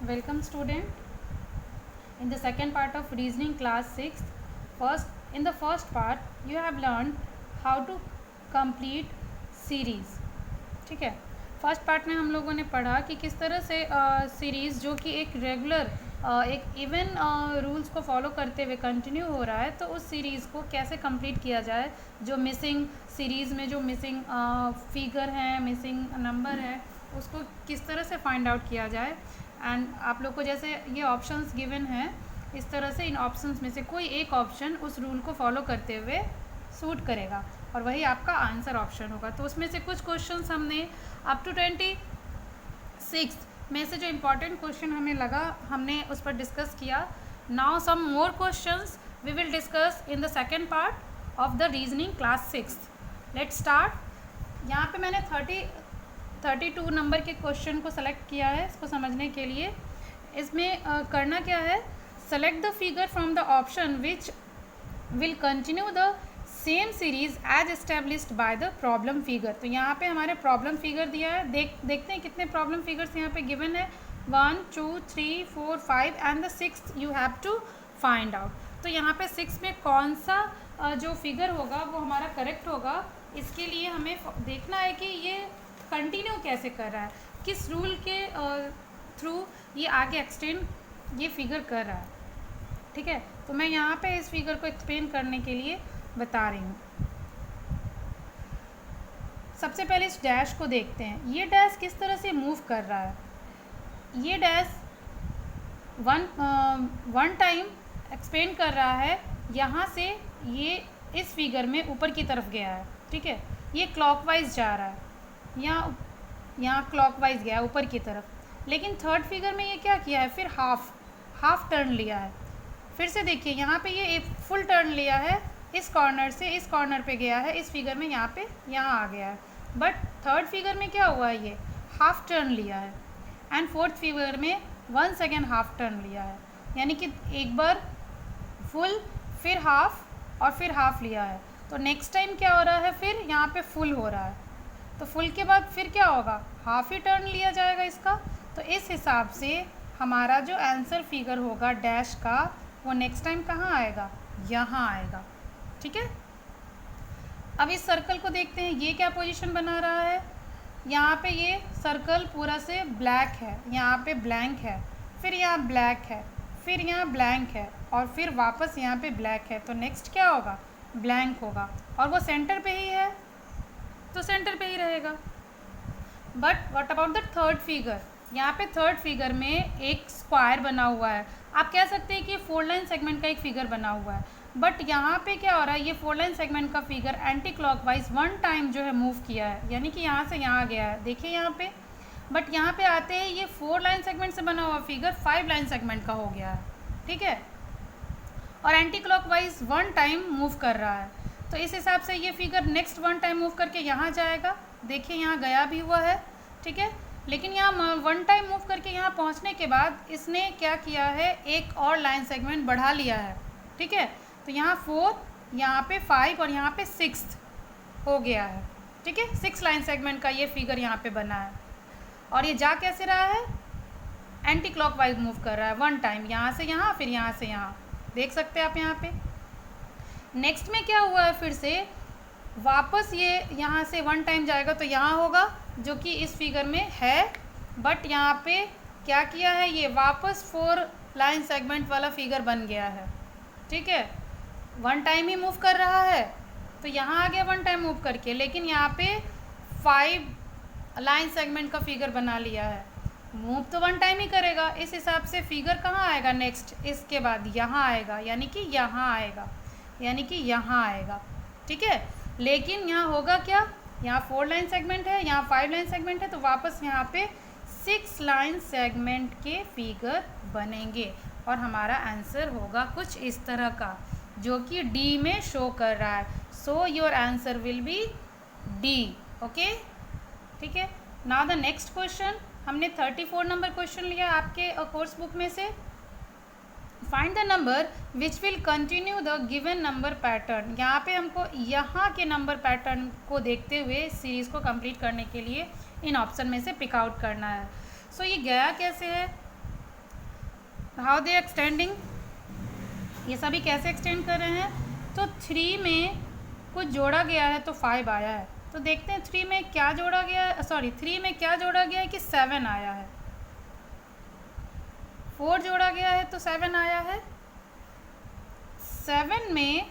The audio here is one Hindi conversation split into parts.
Welcome student in the second part of reasoning class 6th. In the first part you have learned how to complete series. ठीक है, फर्स्ट पार्ट में हम लोगों ने पढ़ा कि किस तरह से सीरीज़ जो कि एक रेगुलर एक इवन रूल्स को फॉलो करते हुए कंटिन्यू हो रहा है, तो उस सीरीज़ को कैसे कंप्लीट किया जाए, जो मिसिंग सीरीज़ में जो मिसिंग फिगर हैं, मिसिंग नंबर है, उसको किस तरह से फाइंड आउट किया जाए। एंड आप लोग को जैसे ये ऑप्शंस गिवन हैं, इस तरह से इन ऑप्शंस में से कोई एक ऑप्शन उस रूल को फॉलो करते हुए सूट करेगा और वही आपका आंसर ऑप्शन होगा। तो उसमें से कुछ क्वेश्चंस हमने अप टू 26 में से जो इम्पॉर्टेंट क्वेश्चन हमें लगा हमने उस पर डिस्कस किया। Now some more questions we will discuss in the second part of the reasoning class 6। Let's start. यहाँ पे मैंने 32 नंबर के क्वेश्चन को सेलेक्ट किया है इसको समझने के लिए। इसमें करना क्या है, select the figure from the option which will continue the same series as established by the problem figure. तो यहाँ पे हमारे प्रॉब्लम फिगर दिया है, देखते हैं कितने प्रॉब्लम फिगर्स यहाँ पे गिवन है। 1 2 3 4 5 and the 6th you have to find out. तो यहाँ पे 6 में कौन सा जो फिगर होगा वो हमारा करेक्ट होगा, इसके लिए हमें देखना है कि ये कंटिन्यू कैसे कर रहा है, किस रूल के थ्रू ये आगे एक्सटेंड ये फिगर कर रहा है। ठीक है, तो मैं यहाँ पे इस फिगर को एक्सप्लेन करने के लिए बता रही हूँ। सबसे पहले इस डैश को देखते हैं, ये डैश किस तरह से मूव कर रहा है। ये डैश वन टाइम एक्सपेंड कर रहा है, यहाँ से ये इस फिगर में ऊपर की तरफ गया है। ठीक है, ये क्लॉकवाइज जा रहा है, यहाँ क्लॉकवाइज गया है ऊपर की तरफ। लेकिन थर्ड फिगर में ये क्या किया है, फिर हाफ टर्न लिया है। फिर से देखिए यहाँ पे ये एक फुल टर्न लिया है, इस कॉर्नर से इस कॉर्नर पे गया है, इस फिगर में यहाँ आ गया है। बट थर्ड फिगर में क्या हुआ है, ये हाफ टर्न लिया है। एंड फोर्थ फिगर में 1 सेकेंड हाफ टर्न लिया है, यानी कि एक बार फुल फिर हाफ और फिर हाफ लिया है। तो नेक्स्ट टाइम क्या हो रहा है, फिर यहाँ पे फुल हो रहा है। तो फुल के बाद फिर क्या होगा, हाफ ही टर्न लिया जाएगा इसका। तो इस हिसाब से हमारा जो आंसर फिगर होगा डैश का, वो नेक्स्ट टाइम कहाँ आएगा, यहाँ आएगा। ठीक है, अब इस सर्कल को देखते हैं, ये क्या पोजीशन बना रहा है। यहाँ पे ये सर्कल पूरा से ब्लैक है, यहाँ पे ब्लैंक है, फिर यहाँ ब्लैक है, फिर यहाँ ब्लैंक है और फिर वापस यहाँ पे ब्लैक है। तो नेक्स्ट क्या होगा, ब्लैंक होगा। और वो सेंटर पे ही है तो सेंटर पे ही रहेगा। But what about the third figure, यहाँ पे थर्ड फिगर में एक स्क्वायर बना हुआ है। आप कह सकते हैं कि 4 लाइन सेगमेंट का एक फिगर बना हुआ है। बट यहाँ पे क्या हो रहा है, ये 4 लाइन सेगमेंट का फिगर एंटी क्लॉकवाइज 1 टाइम जो है मूव किया है, यानी कि यहाँ से यहाँ गया है, देखिए यहाँ पे। बट यहाँ पे आते हैं ये 4 लाइन सेगमेंट से बना हुआ फिगर 5 लाइन सेगमेंट का हो गया है। ठीक है, और एंटी क्लॉकवाइज 1 टाइम मूव कर रहा है। तो इस हिसाब से ये फिगर नेक्स्ट 1 टाइम मूव करके यहाँ जाएगा, देखिए यहाँ गया भी हुआ है। ठीक है, लेकिन यहाँ 1 टाइम मूव करके यहाँ पहुँचने के बाद इसने क्या किया है, एक और लाइन सेगमेंट बढ़ा लिया है। ठीक है, तो यहाँ 4, यहाँ पे 5 और यहाँ पे 6 हो गया है। ठीक है, 6 लाइन सेगमेंट का ये फिगर यहाँ पे बना है। और ये जा कैसे रहा है, एंटी क्लॉकवाइज मूव कर रहा है 1 टाइम, यहाँ से यहाँ फिर यहाँ से यहाँ, देख सकते हैं आप यहाँ पे। नेक्स्ट में क्या हुआ है, फिर से वापस ये यहाँ से 1 टाइम जाएगा तो यहाँ होगा, जो कि इस फिगर में है। बट यहाँ पे क्या किया है, ये वापस 4 लाइन सेगमेंट वाला फिगर बन गया है। ठीक है, 1 टाइम ही मूव कर रहा है, तो यहाँ आ गया 1 टाइम मूव करके, लेकिन यहाँ पे 5 लाइन सेगमेंट का फिगर बना लिया है। मूव तो 1 टाइम ही करेगा, इस हिसाब से फिगर कहाँ आएगा, नेक्स्ट इसके बाद यहाँ आएगा, यानी कि यहाँ आएगा, यानी कि यहाँ आएगा। ठीक है, लेकिन यहाँ होगा क्या, यहाँ 4 लाइन सेगमेंट है, यहाँ 5 लाइन सेगमेंट है, तो वापस यहाँ पे 6 लाइन सेगमेंट के फिगर बनेंगे और हमारा आंसर होगा कुछ इस तरह का, जो कि डी में शो कर रहा है। So your answer will be D. Okay, ठीक है। नाउ द नेक्स्ट क्वेश्चन, हमने 34 नंबर क्वेश्चन लिया आपके कोर्स बुक में से। Find the number which will continue the given number pattern. यहाँ पे हमको यहाँ के नंबर पैटर्न को देखते हुए सीरीज़ को कंप्लीट करने के लिए इन ऑप्शन में से पिक आउट करना है। सो ये गया कैसे है, हाउ दे एक्सटेंडिंग, ये सभी कैसे एक्सटेंड कर रहे हैं। तो 3 में कुछ जोड़ा गया है तो 5 आया है। तो देखते हैं 3 में क्या जोड़ा गया है, सॉरी 3 में क्या जोड़ा गया है कि 7 आया है। 4 जोड़ा गया है तो 7 आया है। 7 में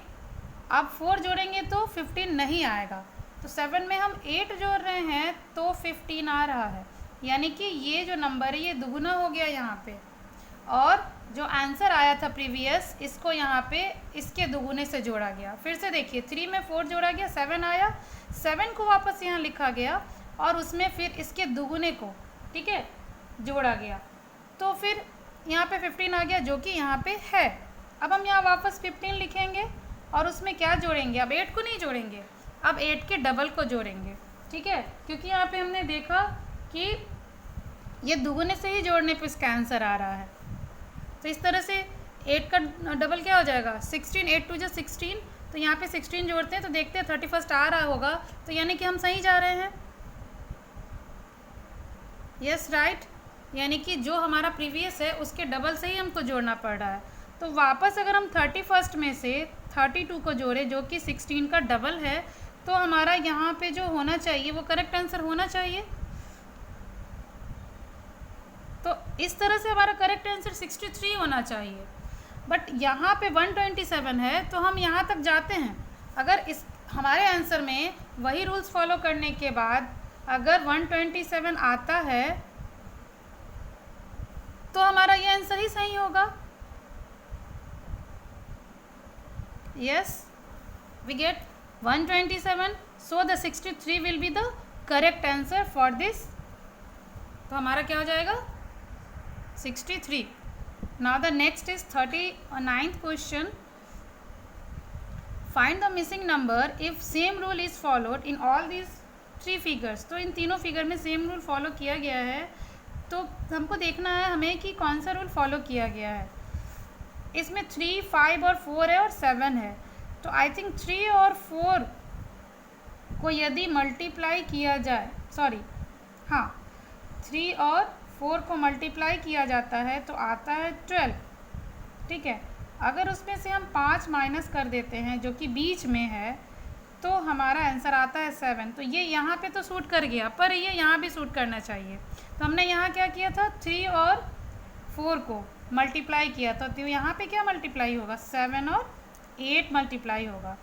अब 4 जोड़ेंगे तो 15 नहीं आएगा। तो 7 में हम 8 जोड़ रहे हैं तो 15 आ रहा है। यानी कि ये जो नंबर है ये दुगुना हो गया यहाँ पे, और जो आंसर आया था प्रीवियस इसको यहाँ पे इसके दुगुने से जोड़ा गया। फिर से देखिए 3 में 4 जोड़ा गया, 7 आया, 7 को वापस यहाँ लिखा गया और उसमें फिर इसके दुगुने को, ठीक है, जोड़ा गया। तो फिर यहाँ पे 15 आ गया जो कि यहाँ पे है। अब हम यहाँ वापस 15 लिखेंगे और उसमें क्या जोड़ेंगे, अब 8 को नहीं जोड़ेंगे, अब 8 के डबल को जोड़ेंगे, ठीक है, क्योंकि यहाँ पे हमने देखा कि ये दुगुने से ही जोड़ने पे इसका आंसर आ रहा है। तो इस तरह से 8 का डबल क्या हो जाएगा 16, 8 2 16, तो यहाँ पे 16 जोड़ते हैं तो देखते हैं 31 आ रहा होगा, तो यानी कि हम सही जा रहे हैं। यस राइट, यानी कि जो हमारा प्रीवियस है उसके डबल से ही हमको जोड़ना पड़ रहा है। तो वापस अगर हम 31 में से 32 को जोड़े जो कि 16 का डबल है, तो हमारा यहाँ पे जो होना चाहिए वो करेक्ट आंसर होना चाहिए। तो इस तरह से हमारा करेक्ट आंसर 63 होना चाहिए। बट यहाँ पे 127 है तो हम यहाँ तक जाते हैं। अगर इस हमारे आंसर में वही रूल्स फॉलो करने के बाद अगर 127 आता है तो हमारा ये आंसर ही सही होगा। Yes, we get 127, so the 63 will be the correct answer for this. तो हमारा क्या हो जाएगा 63. Now the next is 39th question. Find the missing number if same rule is followed in all these 3 figures. तो इन तीनों फिगर में सेम रूल फॉलो किया गया है, तो हमको देखना है हमें कि कौन सा रूल फॉलो किया गया है। इसमें 3, 5 और 4 है और 7 है। तो आई थिंक 3 और 4 को यदि मल्टीप्लाई किया जाए, सॉरी हाँ 3 और 4 को मल्टीप्लाई किया जाता है तो आता है 12, ठीक है। अगर उसमें से हम 5 माइनस कर देते हैं जो कि बीच में है तो हमारा आंसर आता है 7। तो ये यहाँ पे तो सूट कर गया, पर ये यहाँ भी सूट करना चाहिए। तो हमने यहाँ क्या किया था 3 और 4 को मल्टीप्लाई किया था, तो यहाँ पे क्या मल्टीप्लाई होगा 7 और 8 मल्टीप्लाई होगा।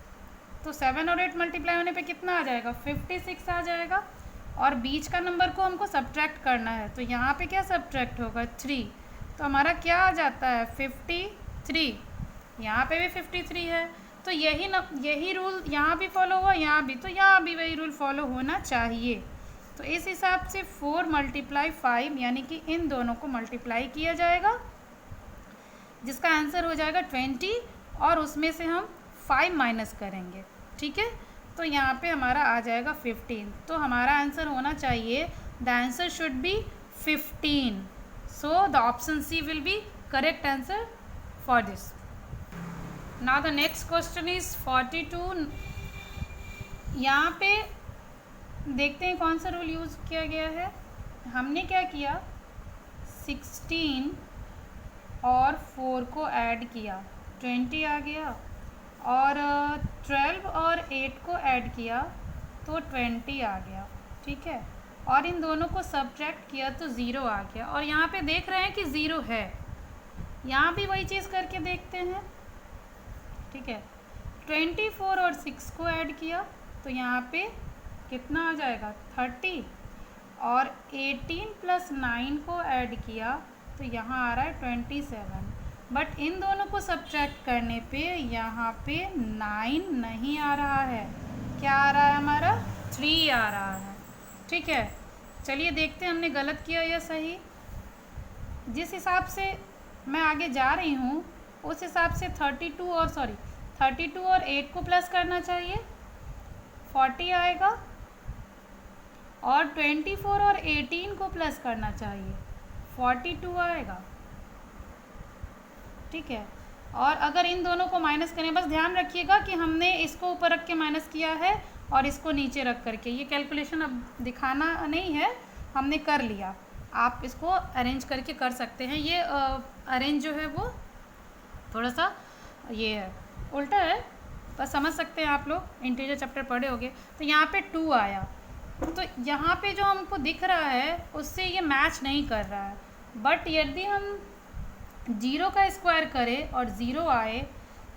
तो 7 और 8 मल्टीप्लाई होने पे कितना आ जाएगा 56 आ जाएगा। और बीच का नंबर को हमको सब्ट्रैक्ट करना है, तो यहाँ पे क्या सब्ट्रैक्ट होगा 3, तो हमारा क्या आ जाता है 53। यहाँ पे भी 53 है, तो यही रूल यहाँ भी फॉलो हुआ, यहाँ भी, तो यहाँ भी वही रूल फॉलो होना चाहिए। तो इस हिसाब से 4 × 5 यानी कि इन दोनों को मल्टीप्लाई किया जाएगा जिसका आंसर हो जाएगा 20, और उसमें से हम 5 माइनस करेंगे, ठीक है। तो यहाँ पे हमारा आ जाएगा 15। तो हमारा आंसर होना चाहिए the answer should be 15। So the option C will be correct answer for this. Now the next question is 42। यहाँ पे देखते हैं कौन सा रूल यूज़ किया गया है। हमने क्या किया 16 और 4 को ऐड किया 20 आ गया, और 12 और 8 को ऐड किया तो 20 आ गया, ठीक है। और इन दोनों को सब्ट्रैक्ट किया तो 0 आ गया, और यहाँ पे देख रहे हैं कि 0 है। यहाँ भी वही चीज़ करके देखते हैं, ठीक है। 24 और 6 को ऐड किया तो यहाँ पे कितना आ जाएगा 30, और 18 + 9 को ऐड किया तो यहाँ आ रहा है 27। बट इन दोनों को सब्ट्रैक्ट करने पे यहाँ पे 9 नहीं आ रहा है, क्या आ रहा है हमारा 3 आ रहा है, ठीक है। चलिए देखते हैं हमने गलत किया या सही। जिस हिसाब से मैं आगे जा रही हूँ उस हिसाब से 32 और 8 को प्लस करना चाहिए 40 आएगा, और 24 और 18 को प्लस करना चाहिए 42 आएगा, ठीक है। और अगर इन दोनों को माइनस करें, बस ध्यान रखिएगा कि हमने इसको ऊपर रख के माइनस किया है और इसको नीचे रख करके, ये कैलकुलेशन अब दिखाना नहीं है, हमने कर लिया। आप इसको अरेंज करके कर सकते हैं। ये अरेंज जो है वो थोड़ा सा ये है, उल्टा है, बस समझ सकते हैं आप लोग, इंटीजर चैप्टर पढ़े होंगे। तो यहाँ पे 2 आया, तो यहाँ पे जो हमको दिख रहा है उससे ये मैच नहीं कर रहा है। बट यदि हम 0 का स्क्वायर करें और 0 आए,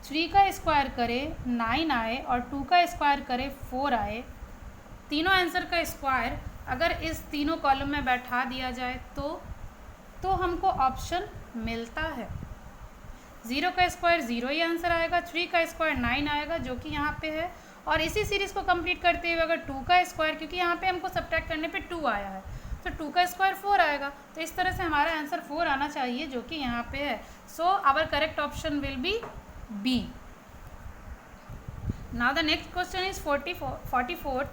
3 का स्क्वायर करें 9 आए, और 2 का स्क्वायर करें 4 आए, तीनों आंसर का स्क्वायर अगर इस तीनों कॉलम में बैठा दिया जाए तो हमको ऑप्शन मिलता है। 0 का स्क्वायर 0 ही आंसर आएगा, 3 का स्क्वायर 9 आएगा जो कि यहाँ पे है, और इसी सीरीज़ को कंप्लीट करते हुए अगर 2 का स्क्वायर, क्योंकि यहाँ पे हमको सब्ट्रैक्ट करने पे 2 आया है, तो 2 का स्क्वायर 4 आएगा। तो इस तरह से हमारा आंसर 4 आना चाहिए जो कि यहाँ पे है। So our correct option will be B. Now the next question is 44।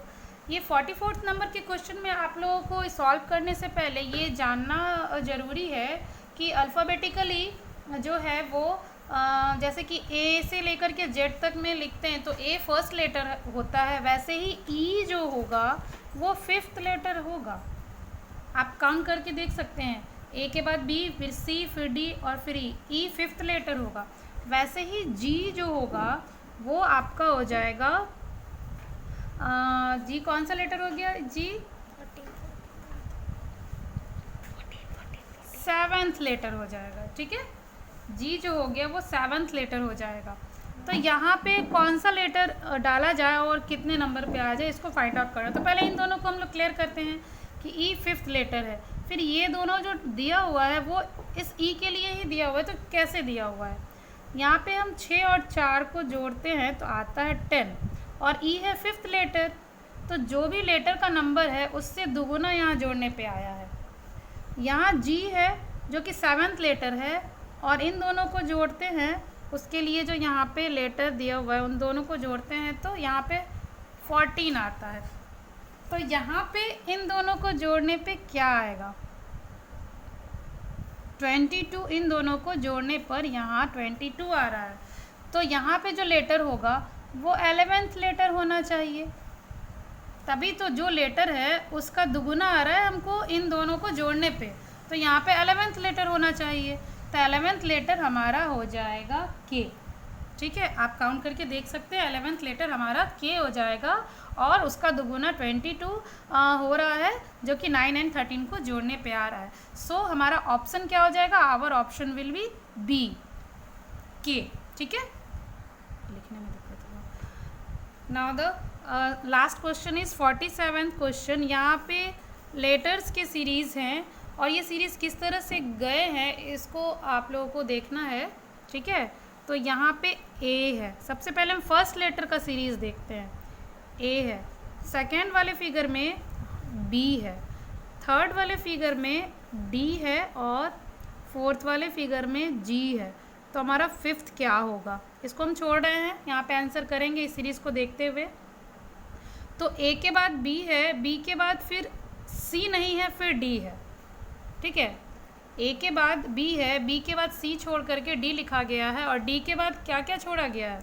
ये 44th नंबर के क्वेश्चन में आप लोगों को सॉल्व करने से पहले ये जानना ज़रूरी है कि अल्फ़ाबेटिकली जो है वो जैसे कि ए से लेकर के जेड तक में लिखते हैं तो ए फर्स्ट लेटर होता है, वैसे ही ई जो होगा वो 5th लेटर होगा। आप काउंट करके देख सकते हैं, ए के बाद बी, फिर सी, फिर डी और फिर ई 5th लेटर होगा। वैसे ही जी जो होगा वो आपका हो जाएगा जी कौन सा लेटर हो गया जी? 7th लेटर हो जाएगा, ठीक है। जी जो हो गया वो 7th लेटर हो जाएगा। तो यहाँ पे कौन सा लेटर डाला जाए और कितने नंबर पे आ जाए इसको फाइंड आउट करना। तो पहले इन दोनों को हम लोग क्लियर करते हैं कि ई 5th लेटर है। फिर ये दोनों जो दिया हुआ है वो इस ई के लिए ही दिया हुआ है, तो कैसे दिया हुआ है? यहाँ पे हम 6 और 4 को जोड़ते हैं तो आता है 10, और ई है 5th लेटर, तो जो भी लेटर का नंबर है उससे दुगुना यहाँ जोड़ने पे आया है। यहाँ जी है जो कि 7th लेटर है, और इन दोनों को जोड़ते हैं, उसके लिए जो यहाँ पे लेटर दिया हुआ है उन दोनों को जोड़ते हैं तो यहाँ पे 14 आता है। तो यहाँ पे इन दोनों को जोड़ने पे क्या आएगा? 22। इन दोनों को जोड़ने पर यहाँ 22 आ रहा है। तो यहाँ पे जो लेटर होगा वो 11th लेटर होना चाहिए, तभी तो जो लेटर है उसका दुगुना आ रहा है हमको इन दोनों को जोड़ने पे, तो यहाँ पे 11th लेटर होना चाहिए। तो 11th लेटर हमारा हो जाएगा के, ठीक है। आप काउंट करके देख सकते हैं 11th लेटर हमारा के हो जाएगा, और उसका दुगुना 22 हो रहा है जो कि 9 एंड 13 को जोड़ने पे आ रहा है। सो हमारा ऑप्शन क्या हो जाएगा? Our option will be B, के, ठीक है। लिखने में दिक्कत होगा। Now the last question is 47th question. यहाँ पे लेटर्स के सीरीज़ हैं और ये सीरीज़ किस तरह से गए हैं इसको आप लोगों को देखना है, ठीक है। तो यहाँ पे ए है, सबसे पहले हम फर्स्ट लेटर का सीरीज़ देखते हैं। ए है, सेकेंड वाले फिगर में बी है, थर्ड वाले फिगर में डी है, और फोर्थ वाले फिगर में जी है। तो हमारा 5th क्या होगा? इसको हम छोड़ रहे हैं, यहाँ पे आंसर करेंगे इस सीरीज़ को देखते हुए। तो ए के बाद बी है, बी के बाद फिर सी नहीं है, फिर डी है, ठीक है। ए के बाद बी है, बी के बाद सी छोड़ करके डी लिखा गया है, और डी के बाद क्या क्या छोड़ा गया है?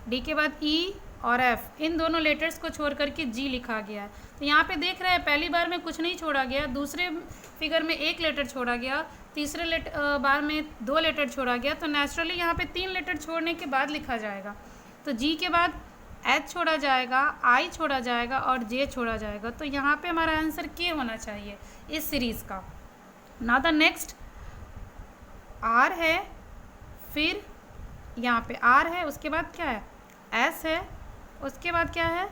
डी के बाद ई और एफ, इन दोनों लेटर्स को छोड़ करके जी लिखा गया है। तो यहाँ पे देख रहे हैं पहली बार में कुछ नहीं छोड़ा गया, दूसरे फिगर में 1 लेटर छोड़ा गया, तीसरे बार में 2 लेटर छोड़ा गया। तो नेचुरली यहाँ पे 3 लेटर छोड़ने के बाद लिखा जाएगा। तो जी के बाद एच छोड़ा जाएगा, आई छोड़ा जाएगा और जे छोड़ा जाएगा। तो यहाँ पे हमारा आंसर के होना चाहिए इस सीरीज़ का। नाउ द नेक्स्ट आर है, फिर यहाँ पे आर है, उसके बाद क्या है? एस है, उसके बाद क्या है?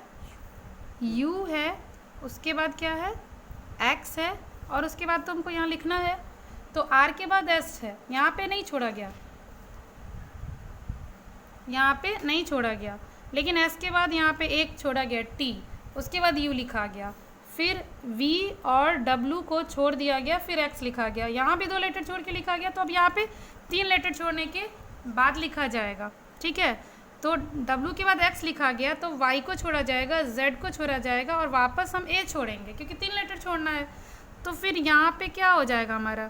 यू है, उसके बाद क्या है? एक्स है, और उसके बाद तो हमको यहाँ लिखना है। तो आर के बाद एस है, यहाँ पे नहीं छोड़ा गया, यहाँ पे नहीं छोड़ा गया, लेकिन एस के बाद यहाँ पे एक छोड़ा गया टी, उसके बाद यू लिखा गया, फिर वी और डब्लू को छोड़ दिया गया, फिर एक्स लिखा गया, यहाँ भी 2 लेटर छोड़ के लिखा गया। तो अब यहाँ पे 3 लेटर छोड़ने के बाद लिखा जाएगा, ठीक है। तो डब्लू के बाद एक्स लिखा गया, तो वाई को छोड़ा जाएगा, जेड को छोड़ा जाएगा, और वापस हम ए छोड़ेंगे क्योंकि 3 लेटर छोड़ना है। तो फिर यहाँ पे क्या हो जाएगा? हमारा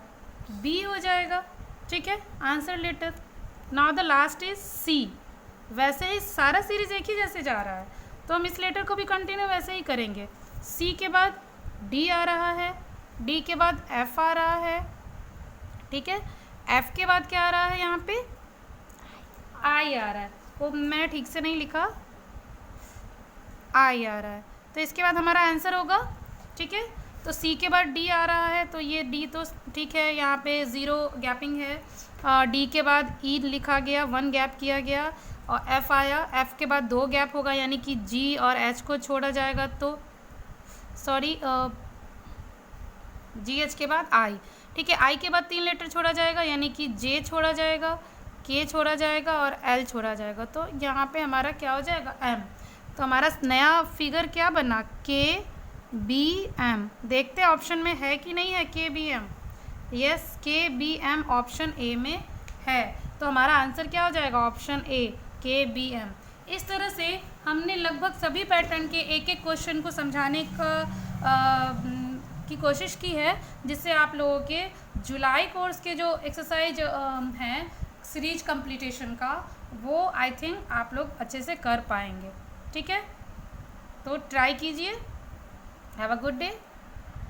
बी हो जाएगा, ठीक है, answer letter. Now the last is C. वैसे ही सारा सीरीज एक ही जैसे जा रहा है, तो हम इस लेटर को भी कंटिन्यू वैसे ही करेंगे। सी के बाद डी आ रहा है, डी के बाद एफ आ रहा है, ठीक है। एफ के बाद क्या आ रहा है, यहाँ पे आई आ रहा है, वो मैंने ठीक से नहीं लिखा, आई आ रहा है, तो इसके बाद हमारा आंसर होगा, ठीक है। तो सी के बाद डी आ रहा है, तो ये डी तो ठीक है, यहाँ पे ज़ीरो गैपिंग है। डी के बाद ई लिखा गया, 1 गैप किया गया, और एफ़ आया, एफ़ के बाद 2 गैप होगा, यानी कि जी और एच को छोड़ा जाएगा, तो सॉरी जी एच के बाद आई, ठीक है। आई के बाद 3 लेटर छोड़ा जाएगा, यानी कि जे छोड़ा जाएगा, के छोड़ा जाएगा और एल छोड़ा जाएगा, तो यहाँ पे हमारा क्या हो जाएगा, एम। तो हमारा नया फिगर क्या बना, के बी एम। देखते हैं ऑप्शन में है कि नहीं है के बी एम। यस, के बी एम ऑप्शन ए में है, तो हमारा आंसर क्या हो जाएगा, ऑप्शन ए, के बी एम। इस तरह से हमने लगभग सभी पैटर्न के एक एक क्वेश्चन को समझाने की कोशिश की है, जिससे आप लोगों के जुलाई कोर्स के जो एक्सरसाइज हैं सीरीज कंप्लीटेशन का, वो आई थिंक आप लोग अच्छे से कर पाएंगे, ठीक है। तो ट्राई कीजिए। Have a good day.